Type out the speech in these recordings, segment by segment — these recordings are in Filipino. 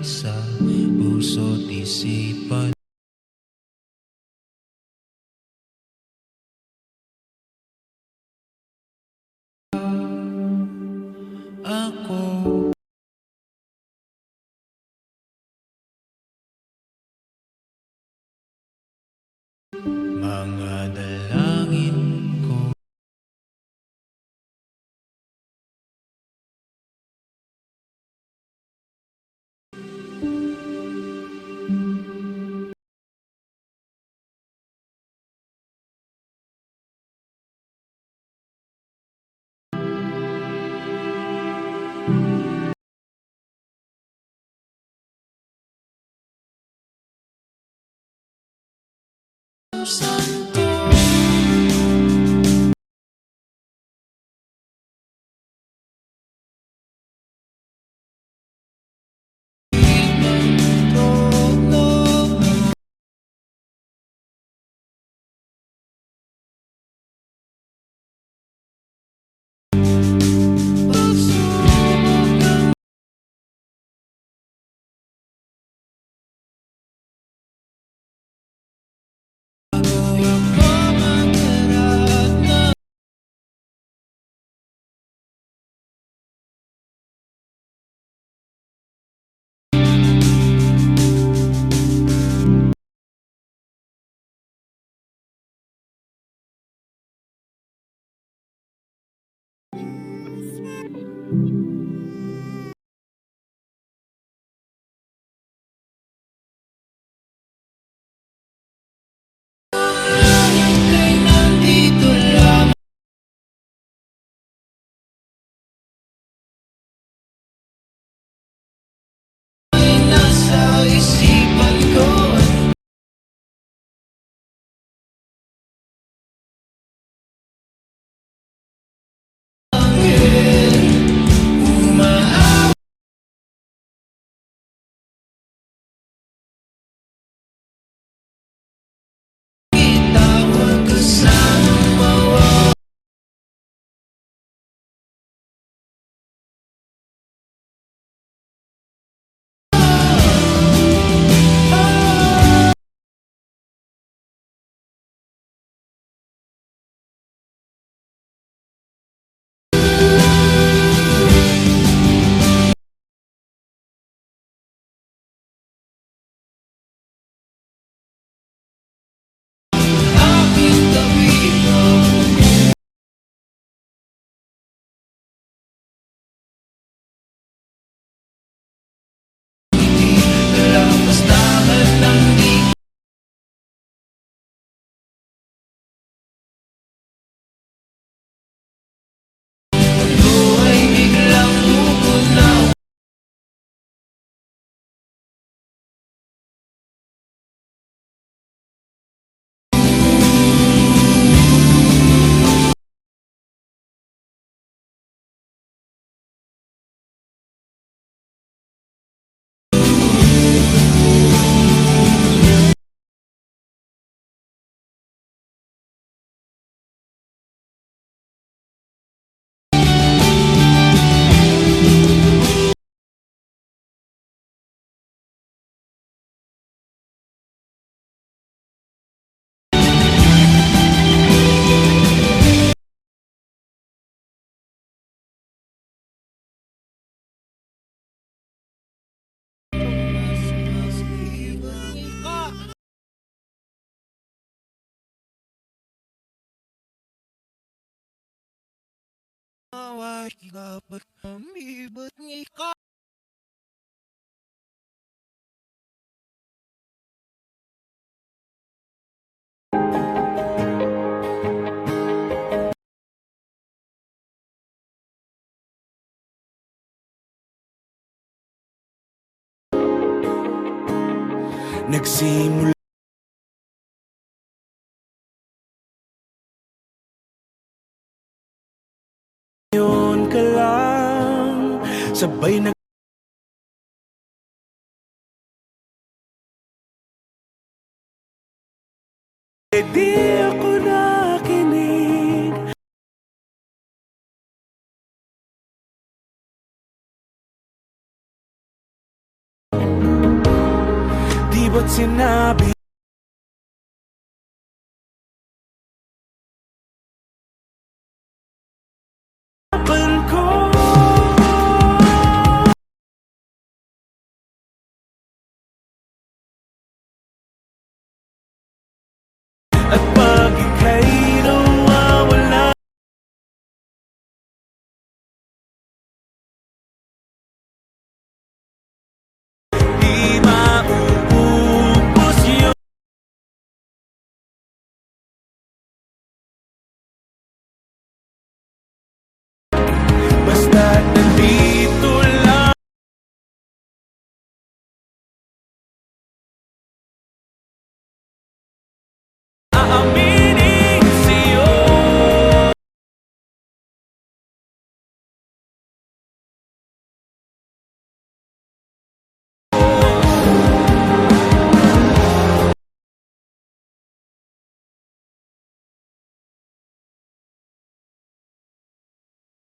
sa puso't isipan. Ako mga dalangin ko Santo. Dapat kami ba't ngika? Nagsimula yun ka lang, sabay na di ako nakinig. Ba't sinabi ko at pag ika'y nawawala, di mauubos yun. Basta't nandito lang, aaminin sa'yo.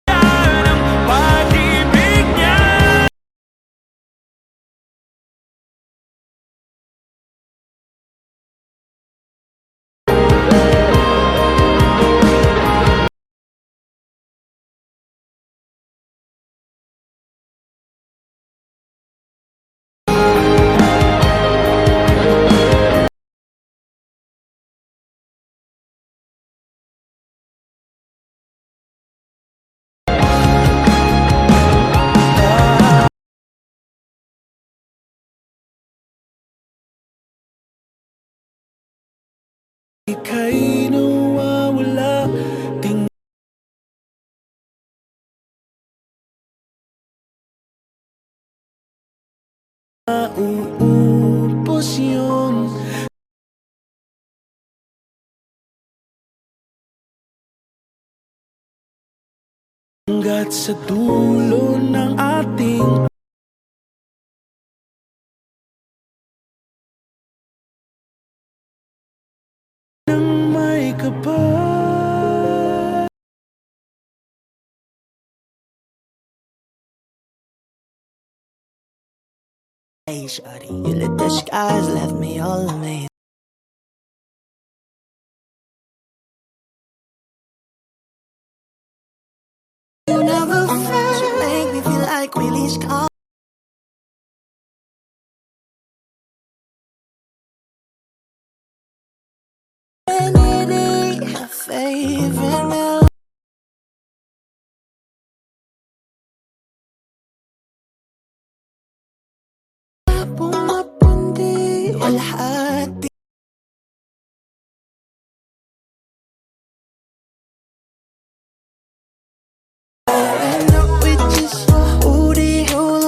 Yan ang pag-ibig niya. Ika'y nawawala, ting mauubos yun. Hanggat sa dulo ng ating nang may kapal. Hey, shawty, you lit the skies, left me all amazed. You never felt, you make me feel like really strong. Any day, my favorite meal. Pumapundi, walhati. And up with just who do you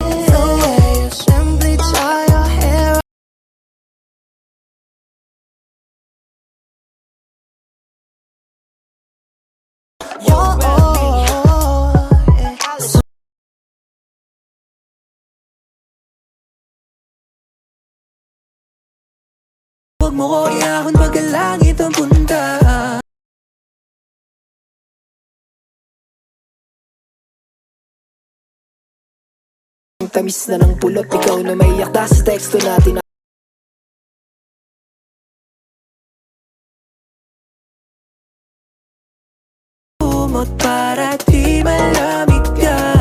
the way you simply tie your hair. You're Huwag mo ko iahon pag ang langit ang punta. Ang tamis na ng pulot, ikaw na may yakda sa teksto natin. Umot para di malamig ka.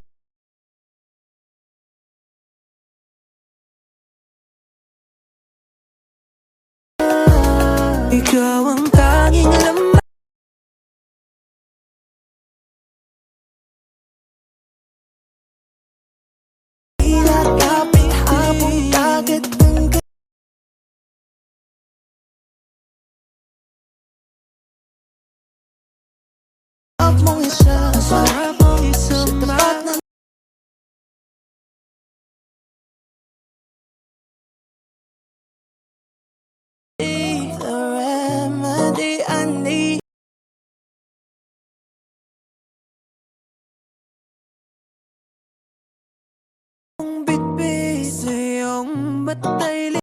Ikaw ang tanging laman. Ilagaping habong dagat ng sarap mong isa. Sarap mong isa. Sa tapat ng the remedy I need. Ang bitbit sa iyong matay.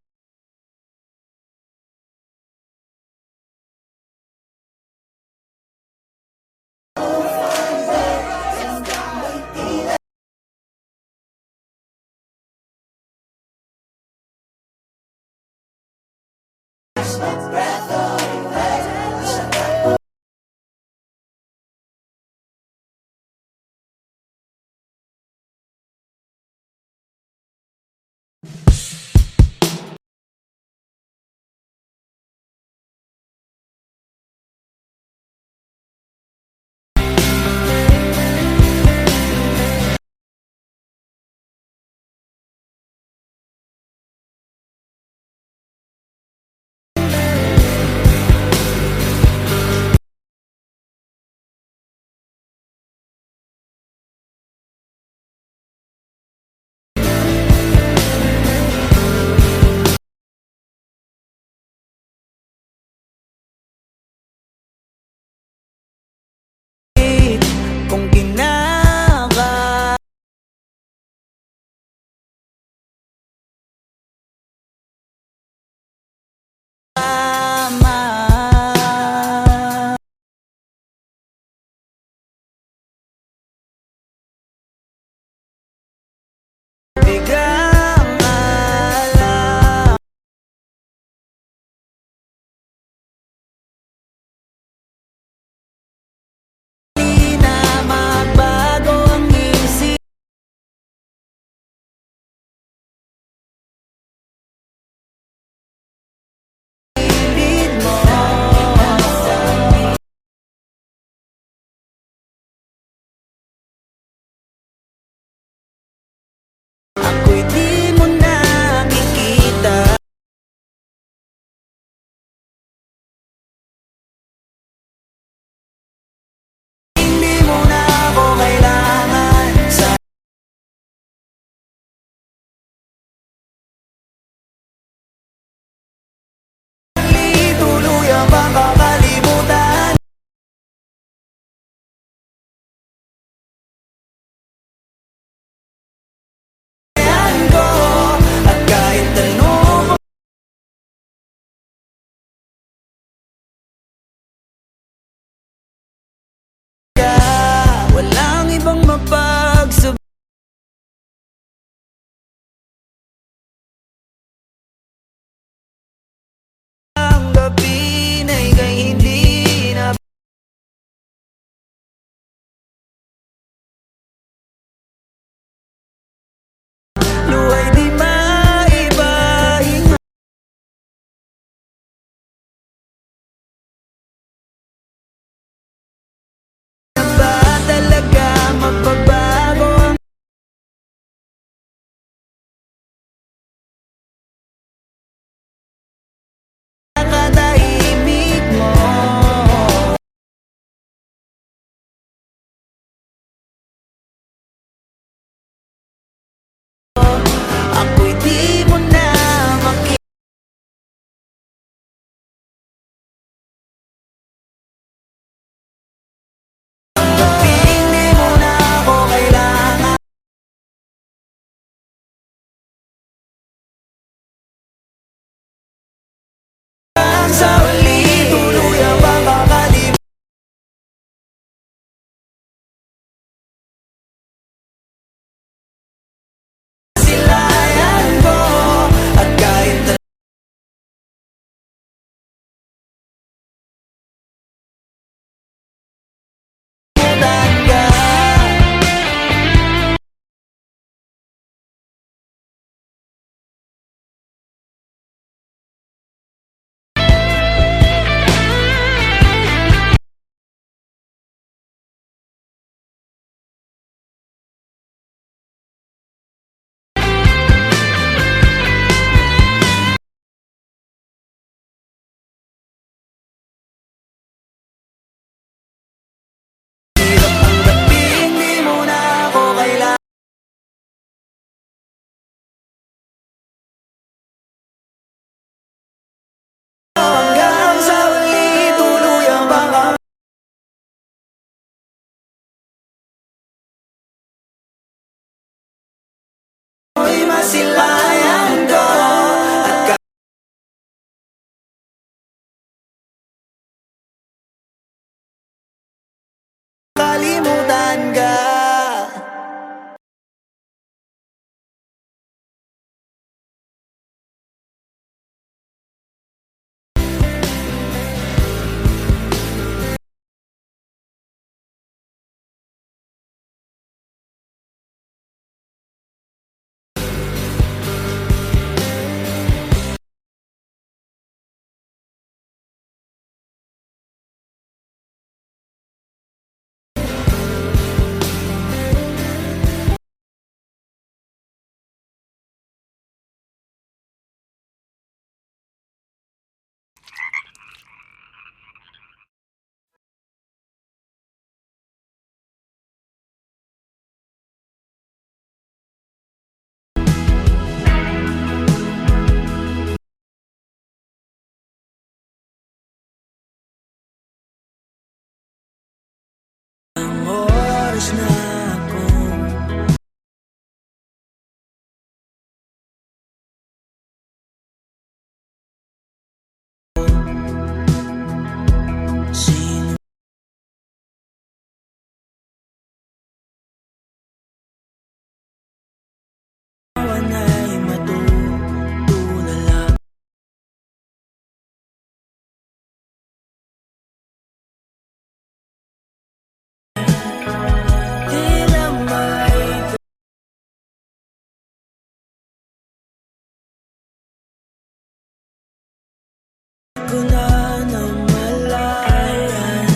ko na namalayan.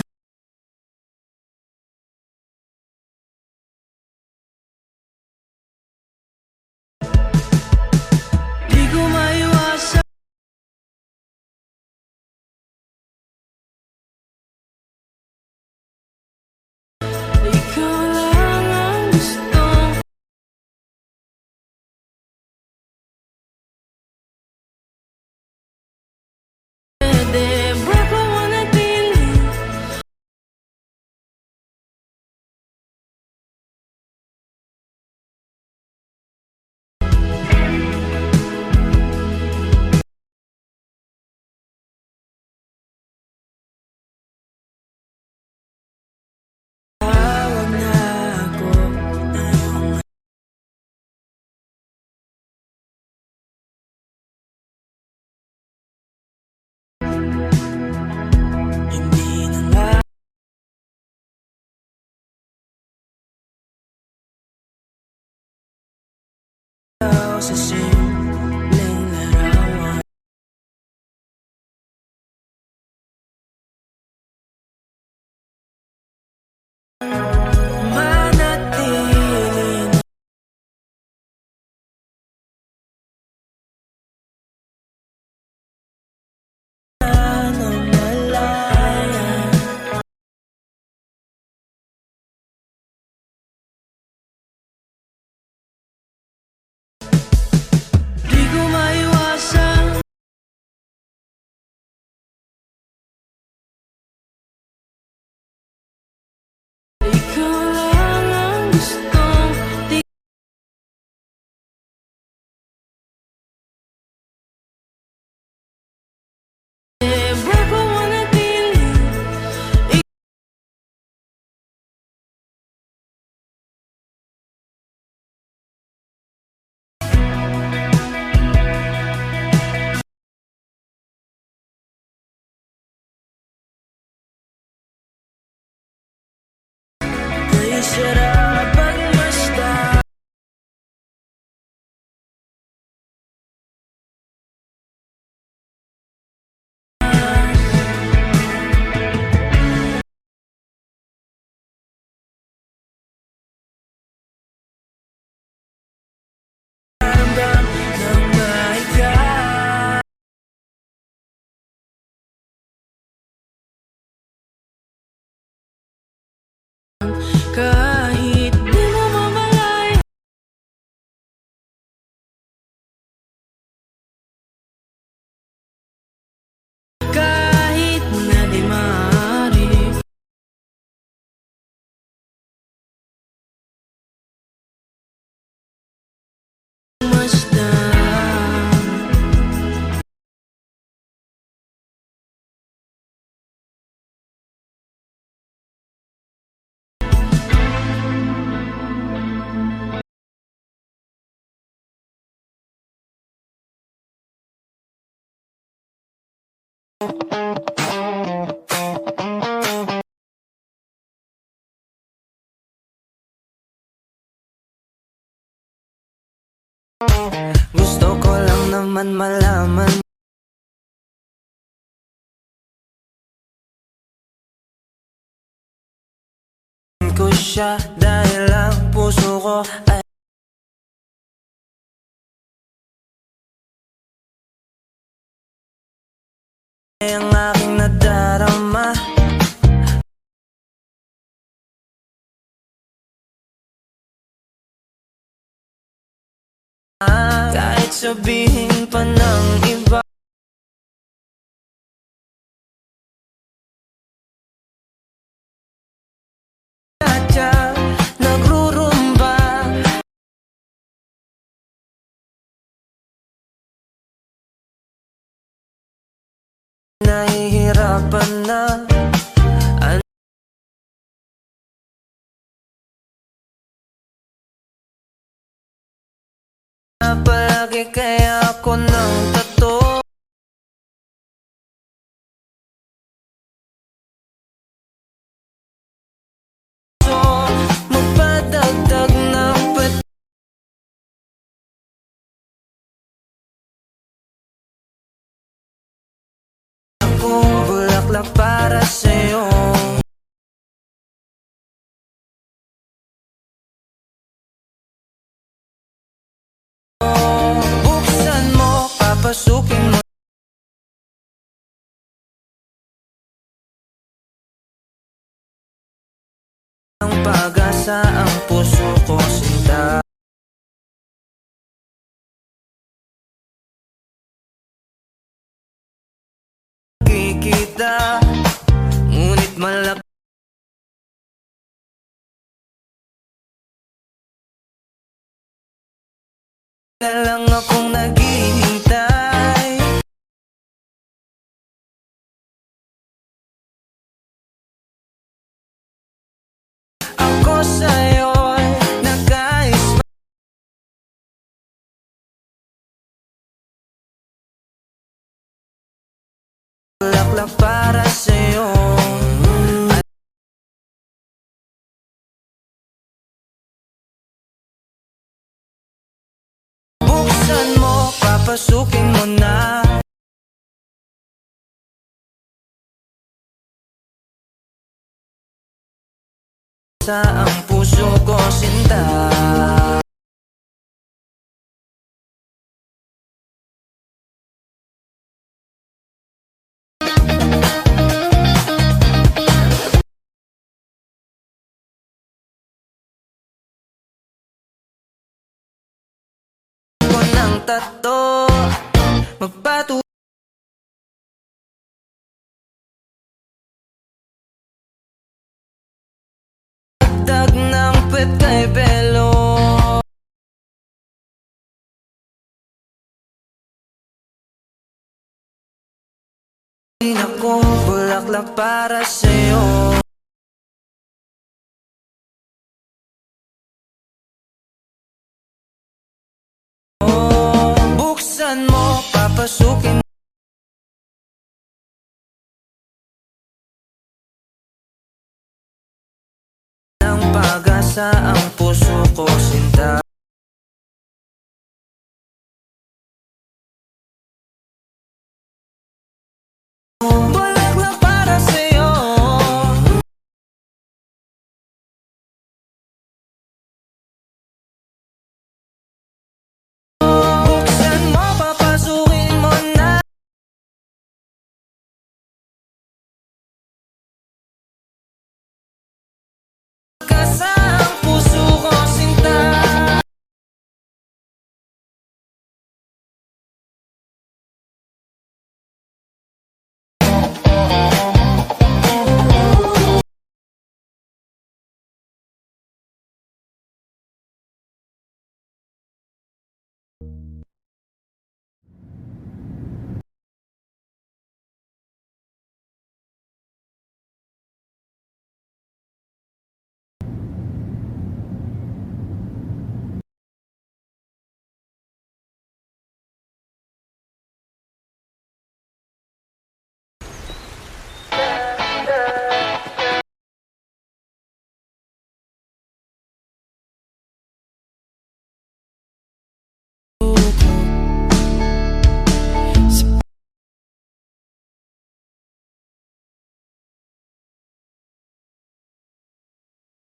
Di ko maiwasan, ikaw lang ang gustong pwede ba ko manatili? Tawag na ako ngayong hindi na nga ako sa simpleng larawan. Manatili na namalayan. Di ko maiwasan, ikaw lang ang gustong ba ko manatili? Kaya sarap pagmasdan, ramdam ng mahiga. Kahit di mo mamalayan, kahit na di maaari, masdan. Gusto ko lang naman malaman ko siya dahil ang puso ko ay ang aking nadarama. Kahit sabihin pa ng iba siya nagrurumba, nahihirapan na. Palagi kaya ako ng tato, so magpadagdag ng pet akong bulaklak para sa'yo. Buksan mo, papasukin mo ang pag-asa, ang puso ko sinta. Kikita, ngunit malaki na lang akong naghihintay. Ako sa'yo'y nagkais bulaklak para sa'yo. Buksan mo, papasukin mo na sa ang puso ko sinta. Ko ng tato, magpatuloy dag ng pet kay Belo. Ako bulaklak para sa'yo. Buksan mo, papasukin ng pag-asa, ang puso ko sinta. Bulaklak para sa'yo. Buksan mo, papasukin mo na sa ang puso ko sinta.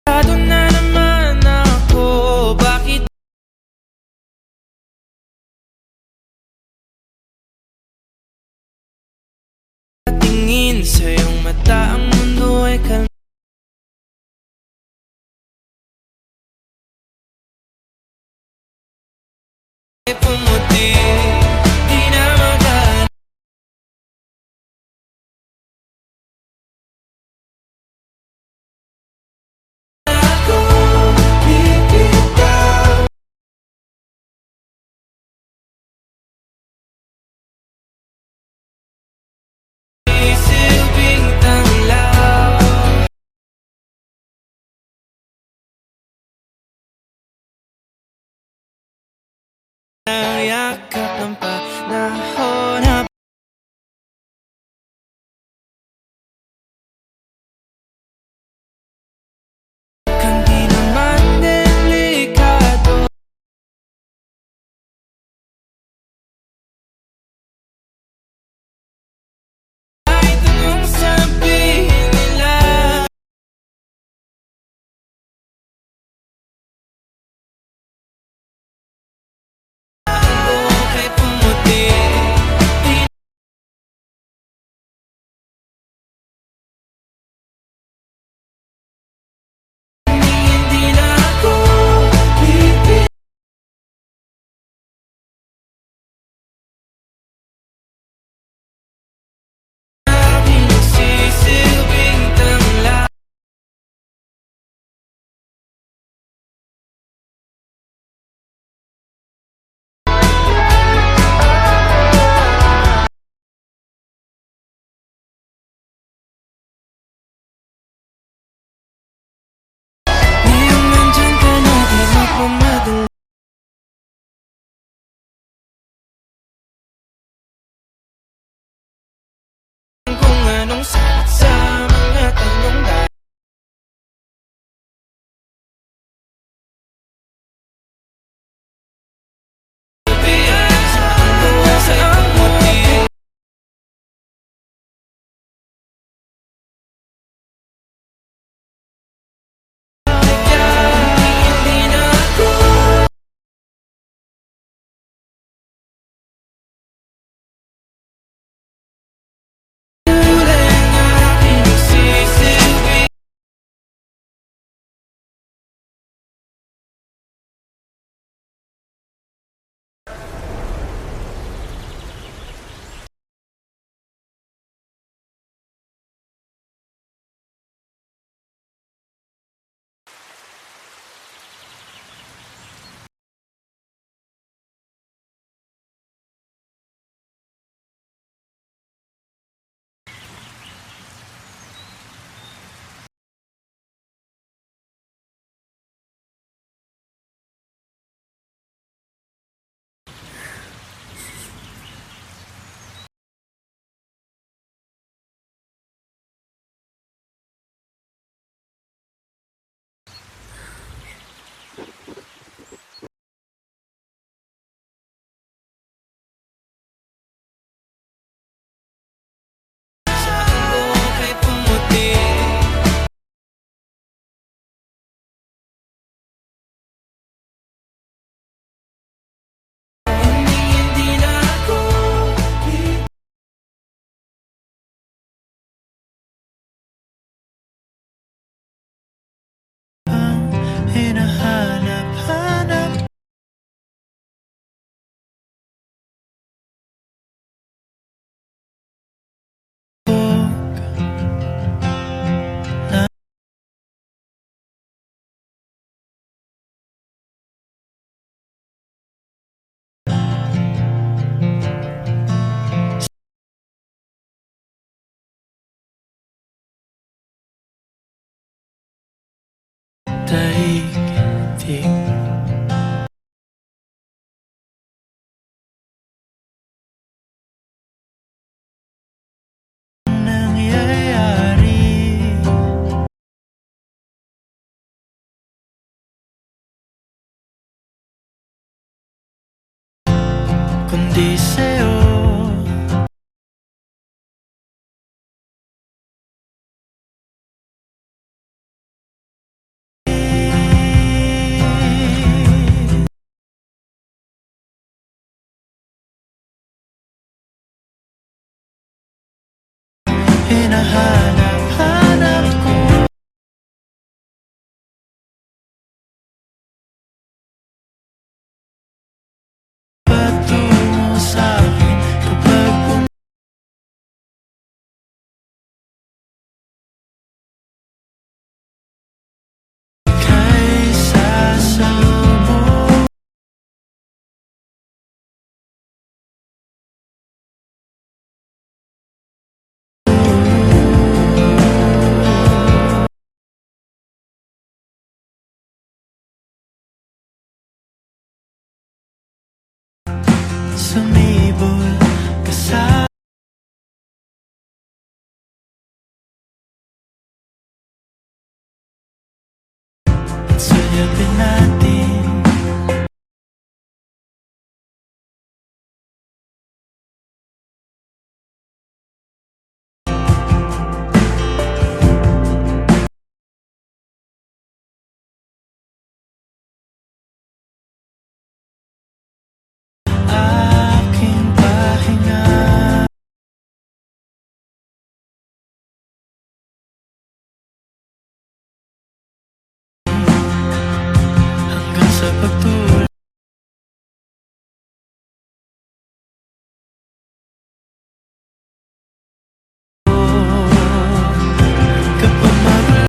Sarado na naman ako, bakit tingin sa iyong mata ang mundo ay kalma? Ay pumuti, di na magana. Ako bibitaw, isilbing tanglaw. Ang yakap daigdig. Nangyayari kundi sa'yo. Hinahanap-hanap ko patungo sa'kin kapag kay sasalubong. Sumibol ka sa at sulyapin natin. Aking pahinga hanggang sa pagtulog. Kapag magulo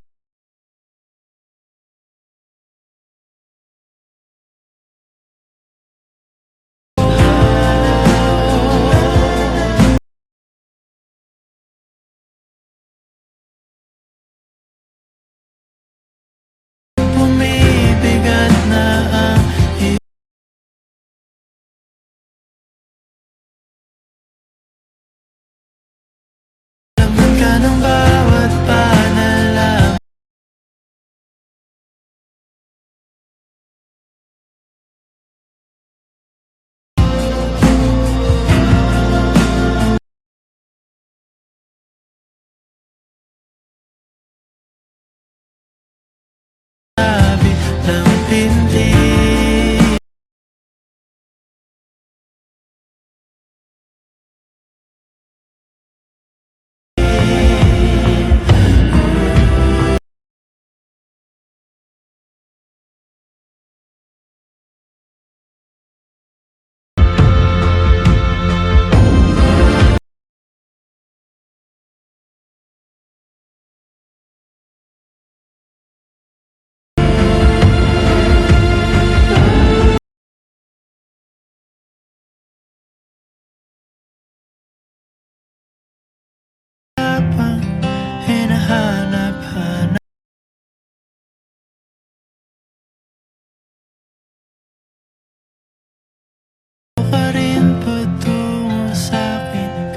bumibigat na ang laman ka ng bawat panalangin. Sabi ng pintig pang hinahanap-hanap ka rin patungo sa'kin.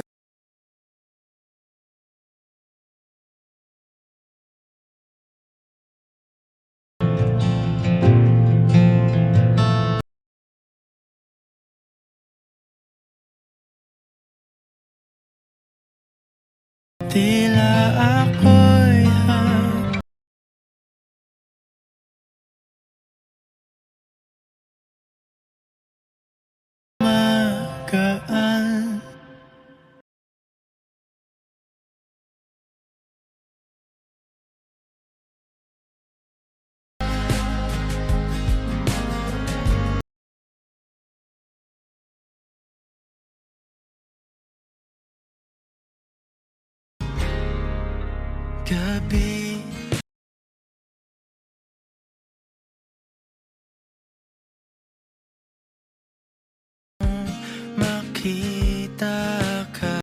Tila ako'y magaan. Gabi makita ka,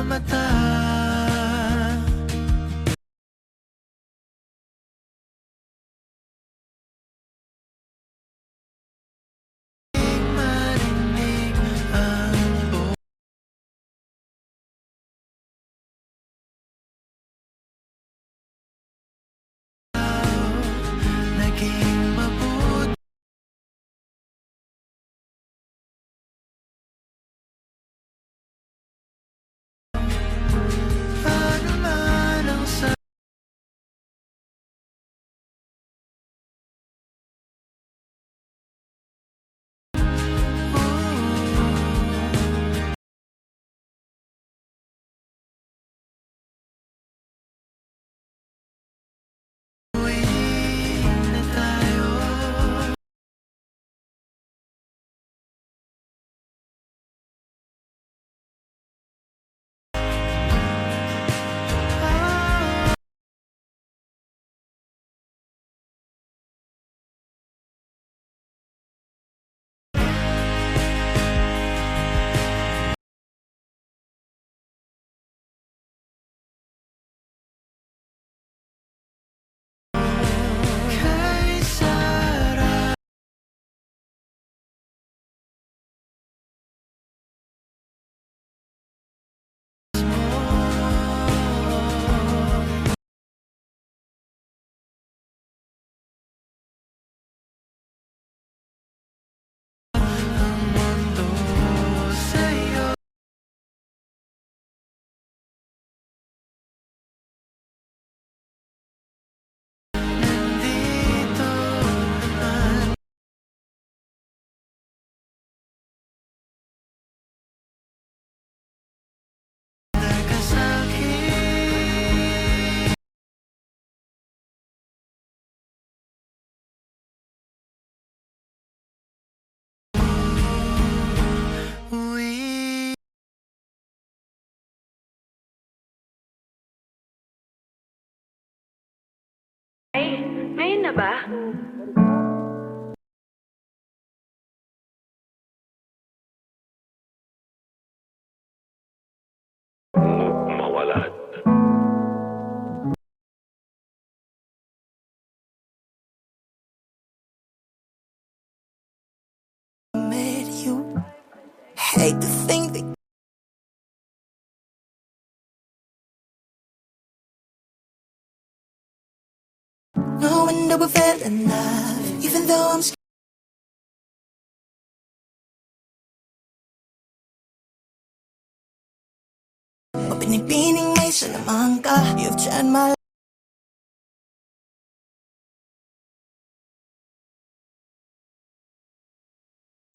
mata. Marinig ang buhay, naging mabuti. Ano man ang sa uwi na tayo. Kay sarap ang mundo sa'yo. Nandito naman nagkasakit. Uwi Ay, ngayon na ba? Mawalad. Met you. Hate to think that no one ever fell in love, even though I'm scared. Pinipining may salamang ka. You've turned my life.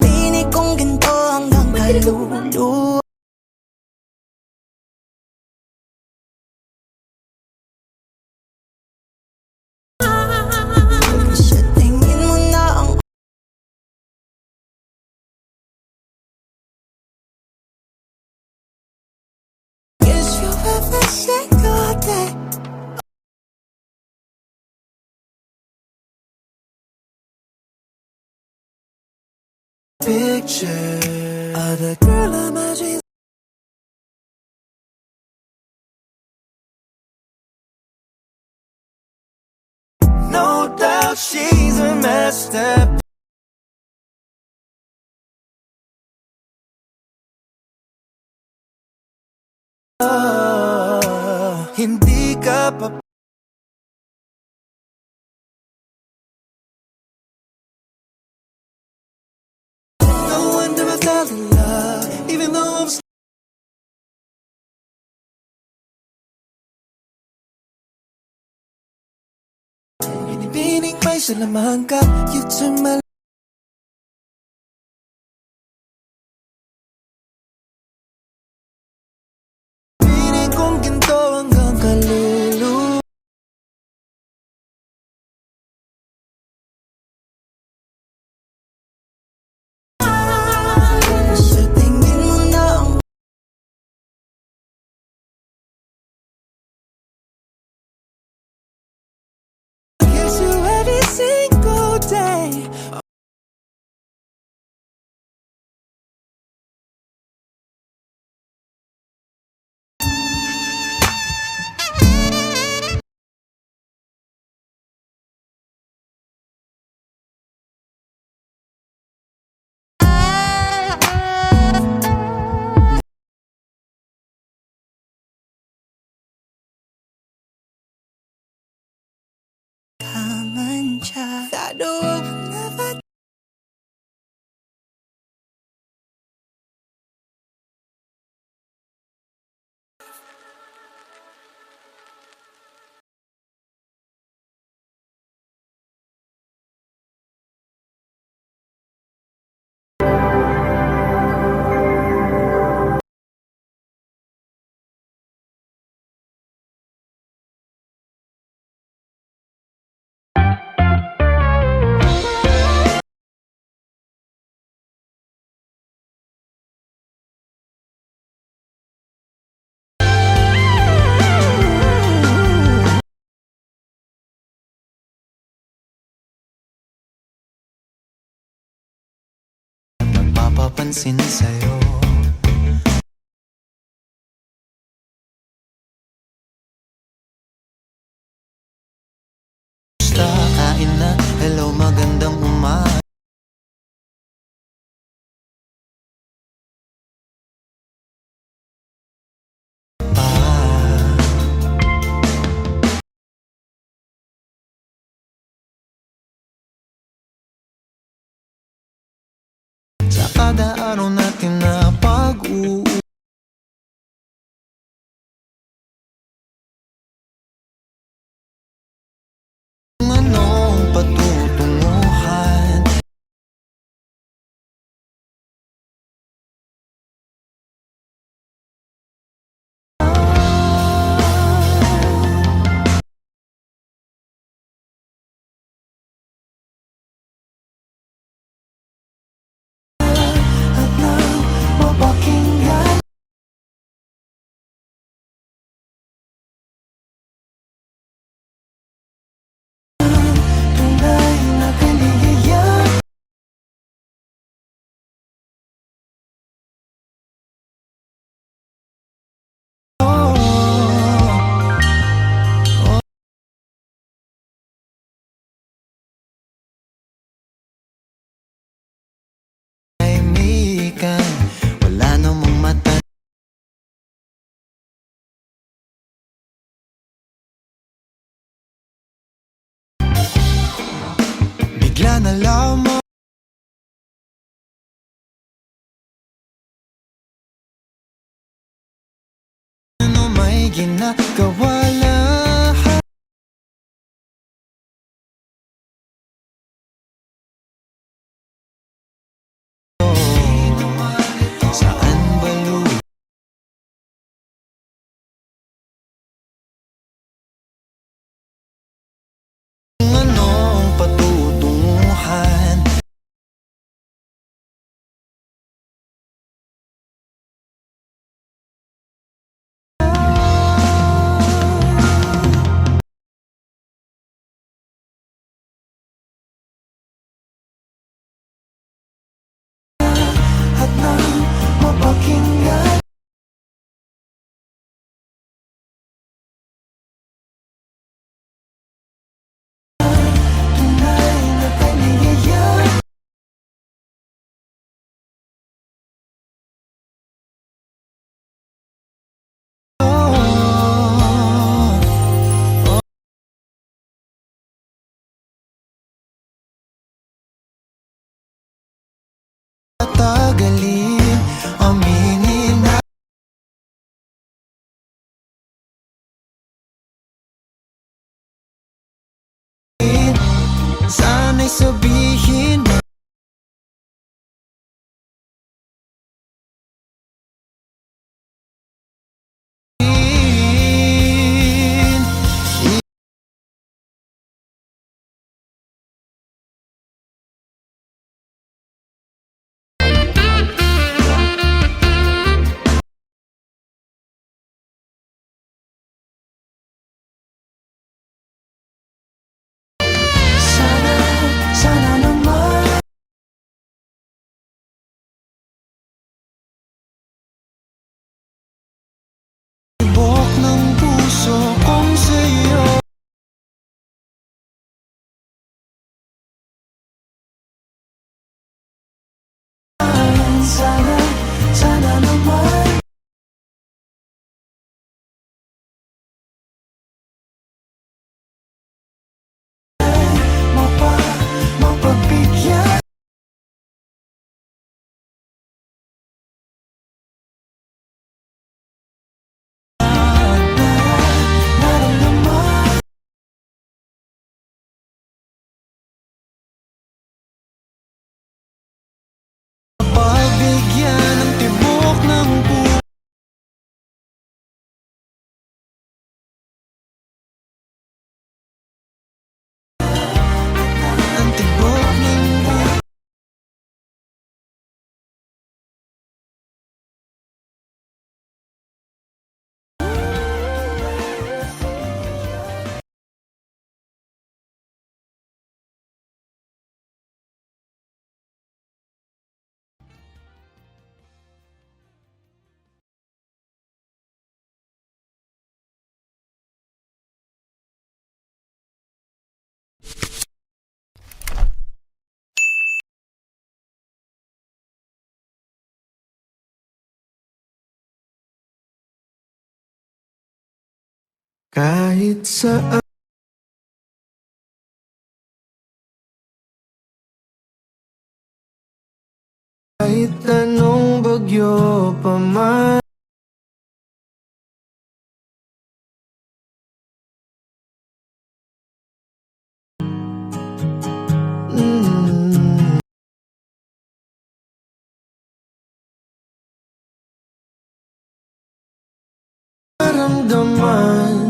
Pinig kong ginto hanggang kaluluwa. Sa tingin mo na ang guess you'll ever say good day. Picture of the girl of my dreams. No doubt she's a master. Hindi ka pa no wonder I fell in love, even though I'm binibining may salamang ka. You turn my piling kong ginto hanggang kaluluwa. Sa tingin mo na ang Kiss you every single day. know never. Nagpapapansin sa'yo. Basta kain na, hello magandang umaga. Sa kada araw natin na pag-uusap, anong patutunguhan? At nang mapakinggan, tunay na kaligayahan. Tahimikan, wala namang mata. Bigla na lamang ano may ginagawa lahat. Saan ba luwi? Anong patutunguhan? At nang mapakinggan, tunay na kaligayahan. Tatagalin, aminin natin. Sana'y sabihin natin. Sana Kahit saan, kahit anong bagyo pa man, maramdaman.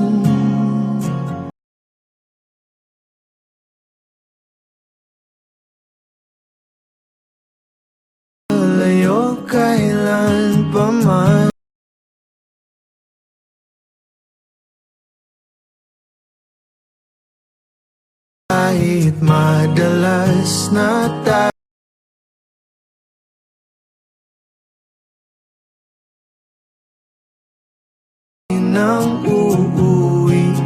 Layo kailan pa man, kahit madalas na tayo nang uuwian.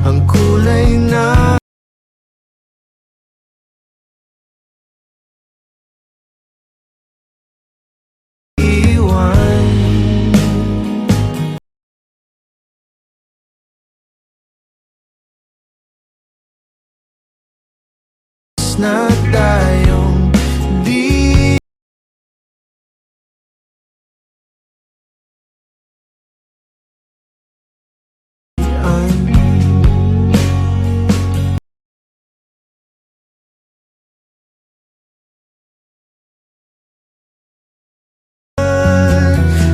Ang kulay na iwan, na tayong di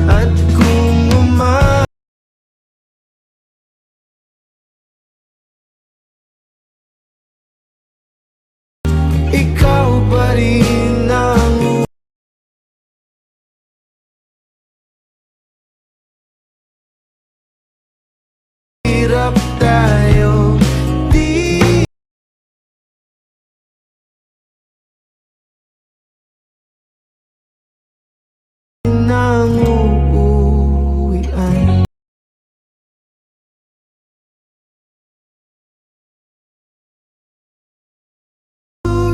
at kung ikaw pa rin ang hirap tayo di nang uuwian.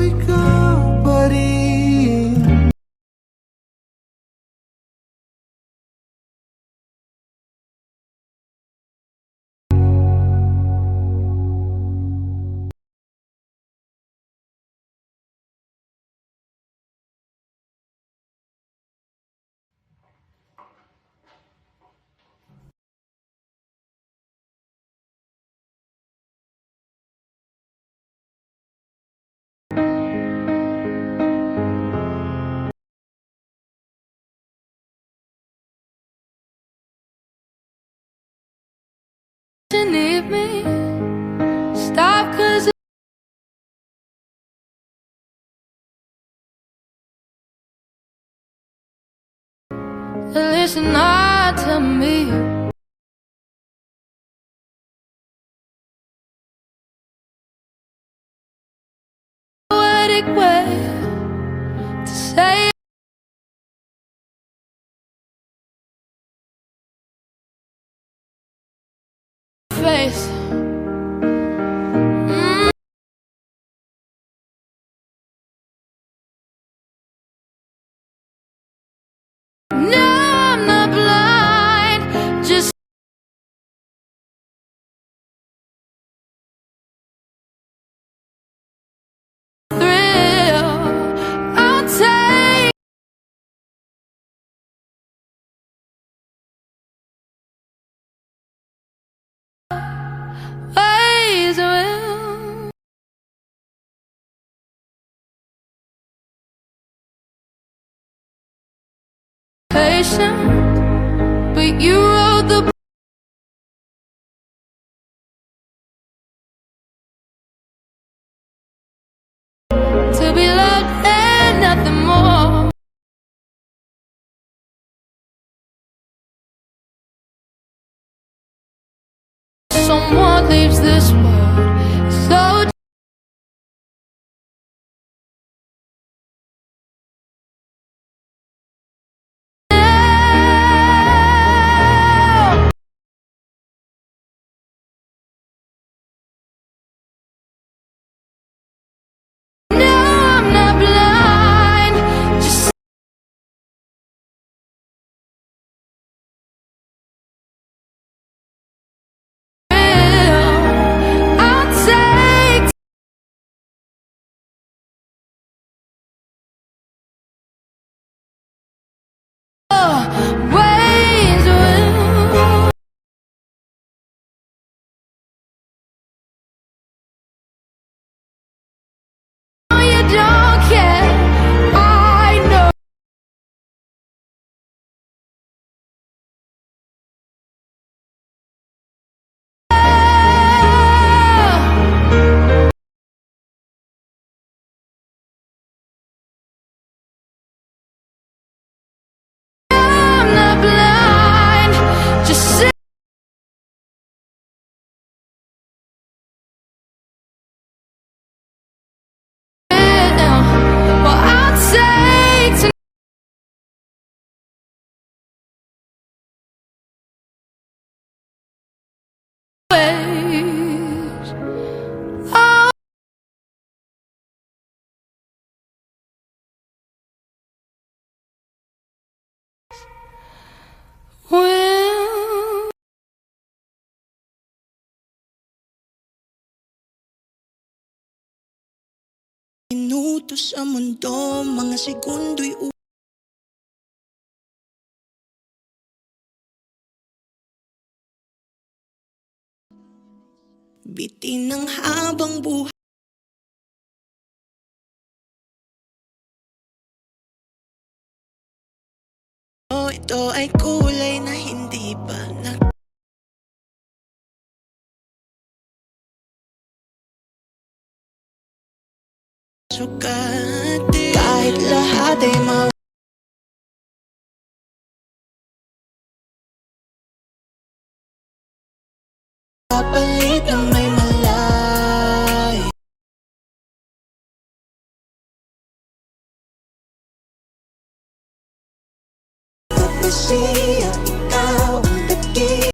Ikaw pa rin. You need me, stop, 'cause listen not to me. Poetic way to say face. No, I'm not blind, just thrill. I'll take ways will. Patient, but you wrote the to be loved and nothing more. Someone leaves this world so minuto sa mundo, mga segundo'y bitin ng habang buhay. Ito ay kulay na hindi pa sukati. Kahit lahat ay mapapalit na may malay. Propesya, ikaw ang daki.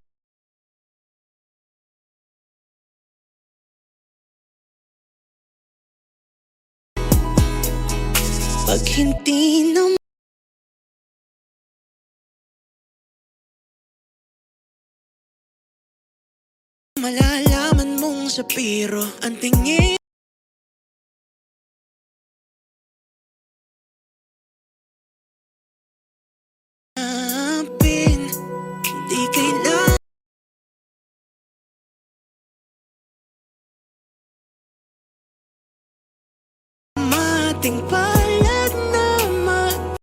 Pag hindi na malalaman mong sa biro ang tingin. Di kailangan mating palad naman.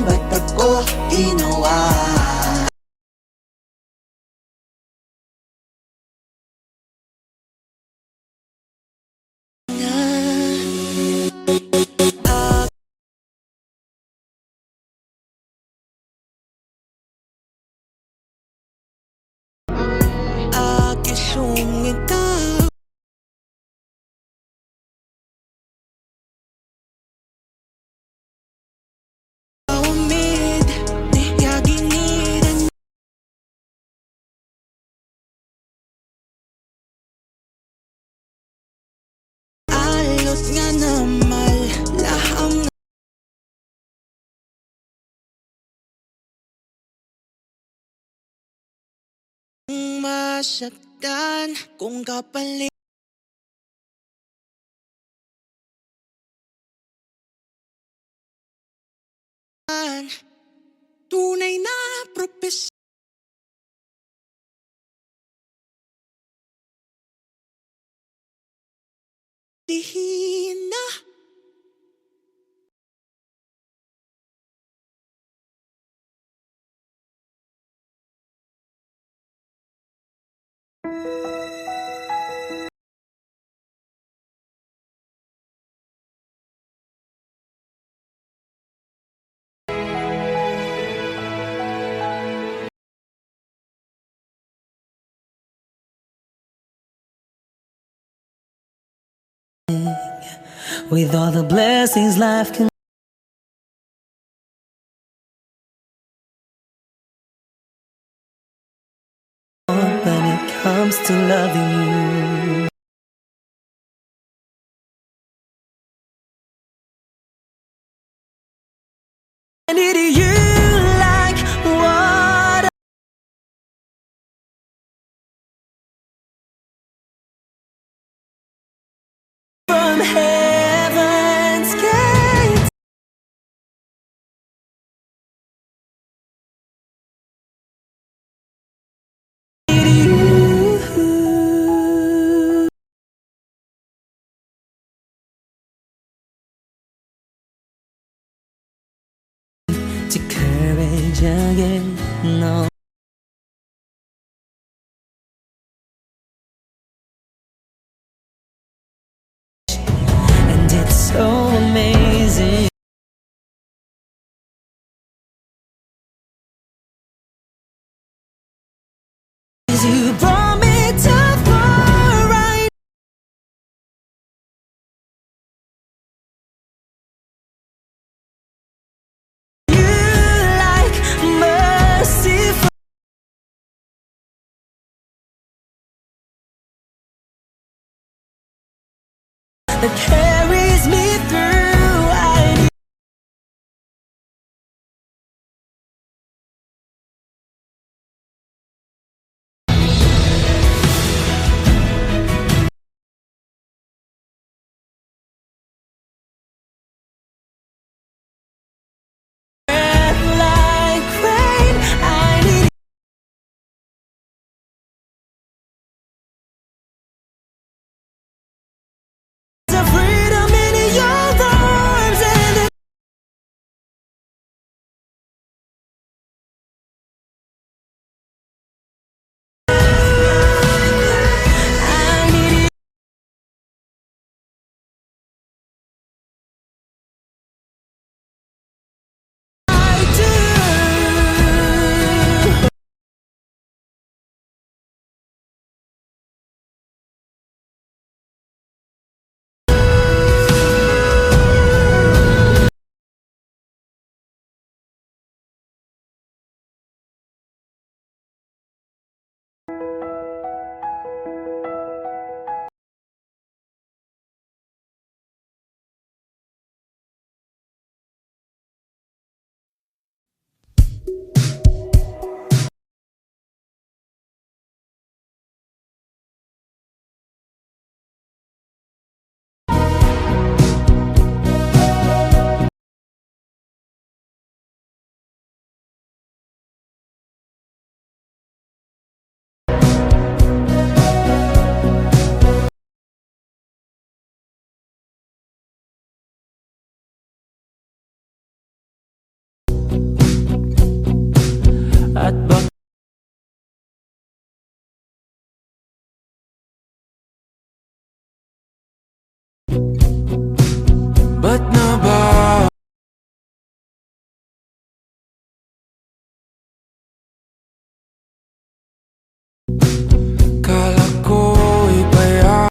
Ba't ako ginawa? Akisong ikaw umid, niyaginiran alot nga namal laham masaktan kung kapalit. Tunay na propesya dihin na. With all the blessings life can when it comes to loving you. And did you like what from heaven's gate? To that carries me through. I need like rain. I need the freedom in your arms and I need I do. At bak ba't na ba kala ko ibaya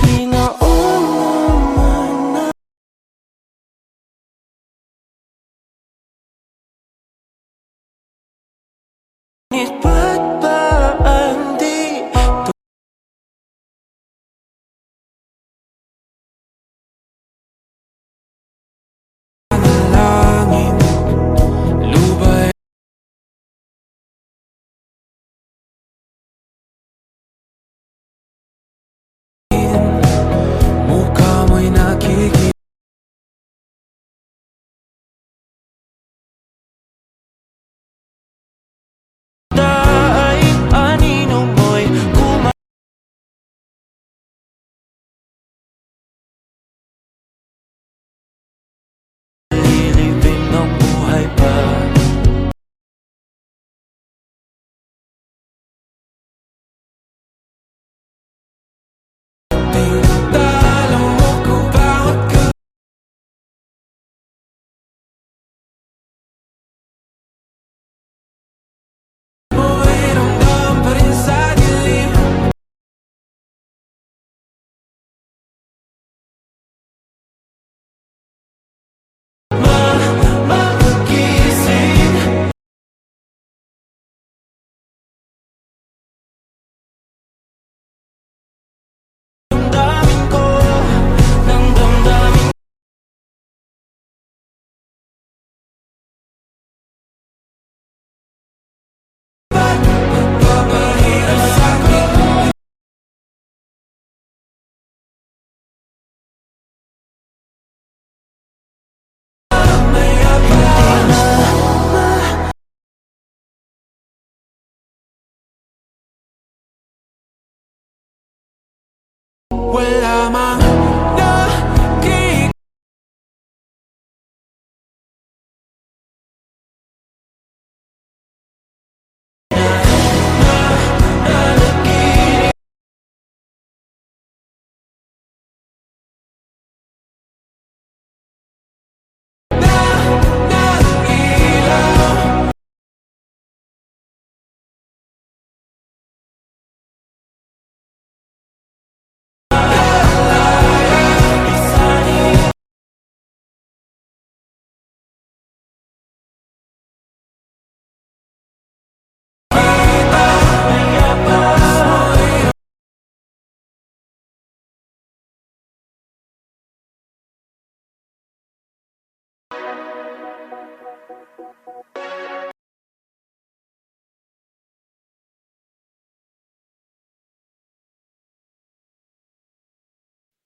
pinaon naman na ngunit ba't ba hindi tumanalangin lubay mukha mo'y nakikita ay anino mo'y kumalilibing ng buhay pa. Tinatalo mo ko bawat mo'y ramdam pa rin sa dilim. Magising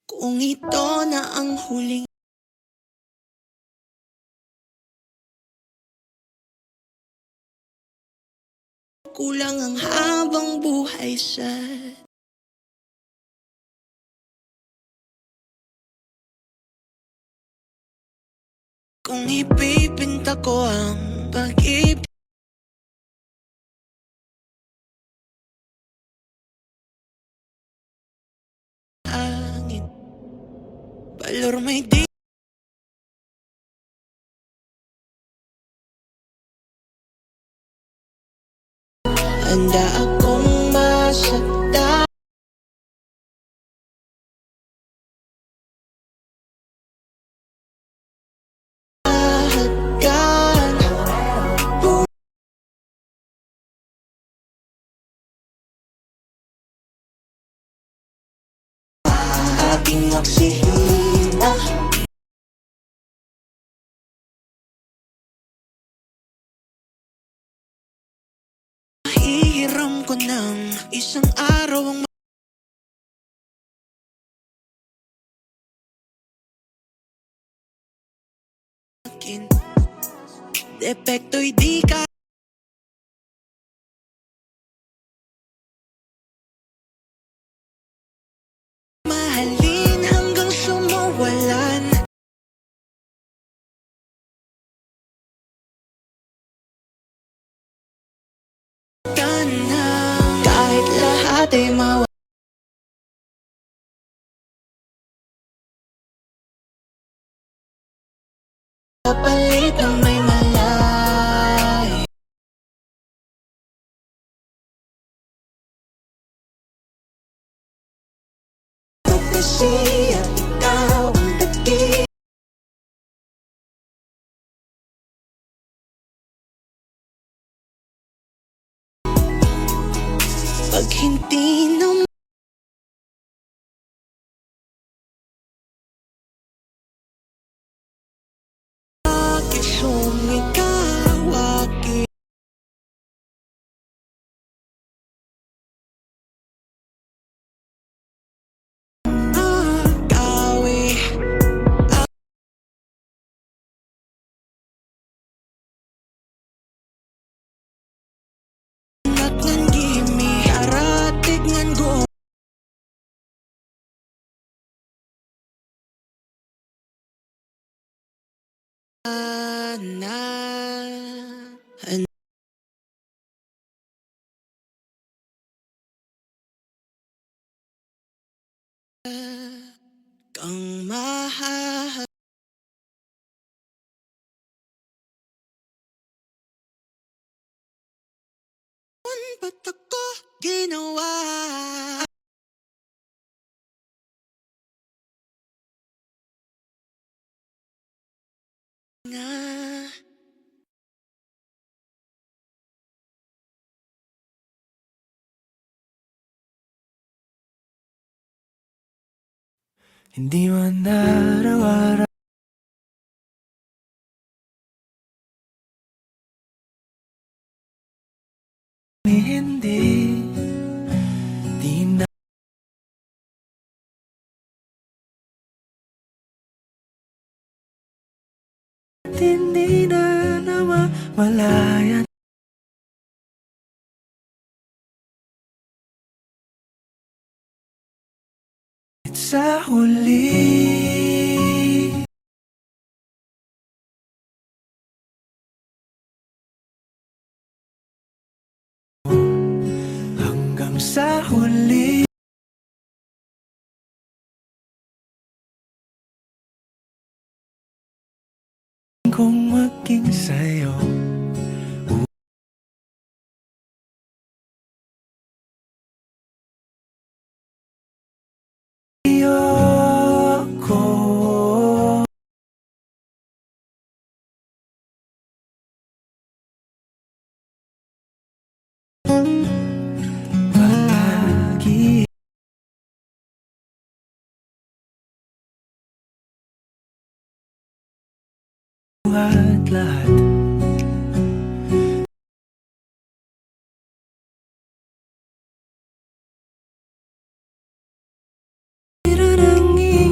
Kung ito na ang huling kulang ang habang buhay sa kung ipipinta ko ang pag-ibig hangin balor may di handa akong masaktan aking oksihina hihiram ko ng isang araw ang akin depekto'y di ka mahalin hanggang sumawalan kahit lahat ay kapalit ng may malay propesya ikaw ang dati pag hindi na bakit sumigaw aking agawi at ng gimi aratig ngan go na kang mahal ba't ako ginawa nga Hindi man araw-araw hindi di na hindi na nawawala sa huli hanggang sa huli kung maging sa'yo ko palagi at lahat ng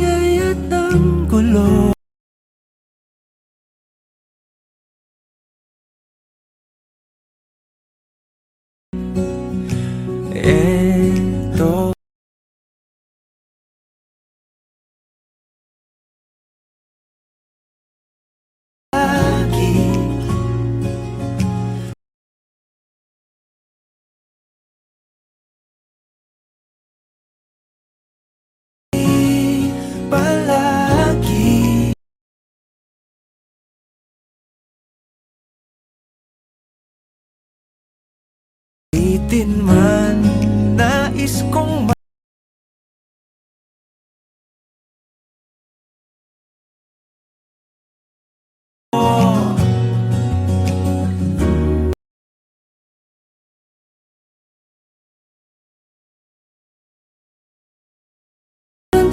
eto. Palagi itin man nais kong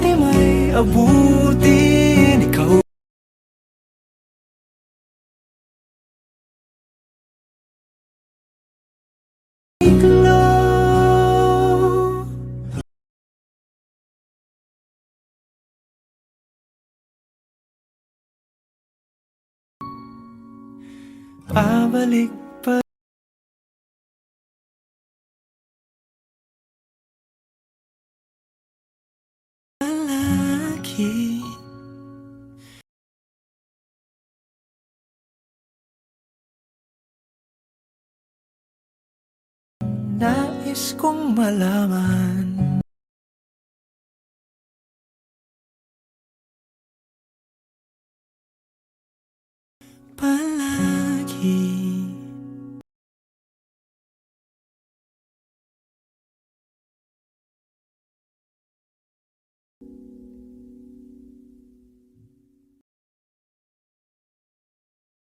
di may abutin ikaw. Pabalik pa lagi. Nais kong malaman palagi.